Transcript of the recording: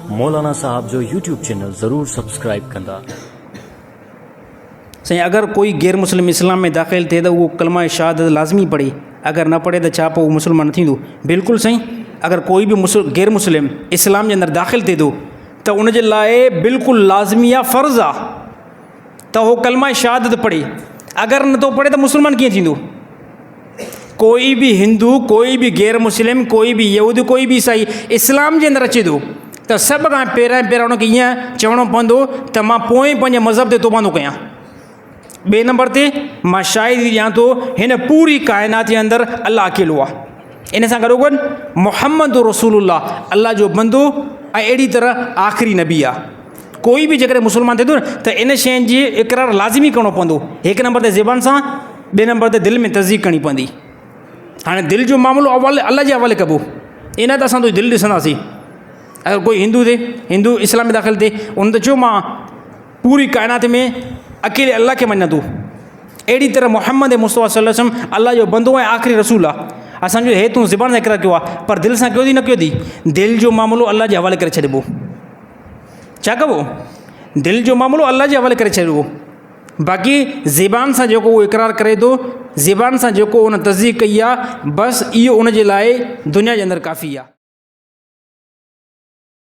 मौलाना साहब जो YouTube channel ज़रूर subscribe कंदा। सही अगर कोई गैर मुस्लिम इस्लाम में दाख़िल थे तो वो कलमा शहादत लाज़मी पढ़े, अगर न पढ़े तो छा पोइ मुसलमान न थींदो। बिल्कुलु सही। अगर कोई भी गैर मुस्लिम इस्लाम के अंदर दाख़िल थे तो उन जे लाइ बिल्कुलु लाज़मी आहे, फ़र्ज़ु आहे तो वो कलमा शहादत पढ़े। अगर न तो पढ़े तो मुसलमान कीअं थींदो? कोई भी हिंदू, कोई भी गैर मुस्लिम, कोई भी यहूदी, कोई भी ईसाई इस्लाम के अंदर अचे थो तो सब खां पहिरियां उनखे ईअं चवणो पवंदो त मां पोइ पंहिंजे मज़हब ते तौबा थो कयां। ॿिए नंबर ते मां शाहिदी ॾियां थो हिन पूरी काइनात जे अंदरि अल्लाह अकेलो आहे। इन सां गॾो गॾु मुहम्मद रसूलुल्लाह अल्लाह जो बंदो ऐं अहिड़ी तरह आख़िरी नबी आहे। कोई भी जेकॾहिं मुसलमान थिए थो न त इन शइ जी इक़रार लाज़मी करिणो पवंदो। हिकु नंबर ते ज़बान सां, ॿिए नंबर ते दिलि में तस्दीक़ करणी पवंदी। हाँ दिल जो मामलो अल्लाह के हवाले कबो, इन तो असो दिल ॾिसंदासीं। अगर कोई हिंदू थे, हिंदू इस्लाम में दाख़िल थे, उन तो चो मां पूरी कायनात में अकेले अल्लाह के मञा थो। अहिड़ी तरह मोहम्मद मुस्तफ़ा सल्लल्लाहु अलैहि वसल्लम अल्लाह जो बंदो ऐं आख़िरी रसूल आहे। असांजो हे तूं ज़बान सां इक़रार कयो आहे पर दिलि सां कयो थी न कयो थी? दिल जो मामलो अल्लाह जे हवाले करे छॾिबो। छा कबो? दिल जो मामलो अल्लाह जे हवाले करे छॾिबो। बाक़ी ज़बान सां जेको उहो इक़रार करे थो, ज़बान सां जेको उन तस्दीक़ कई आहे, बसि इहो उन जे लाइ दुनिया जे अंदरि काफ़ी आहे।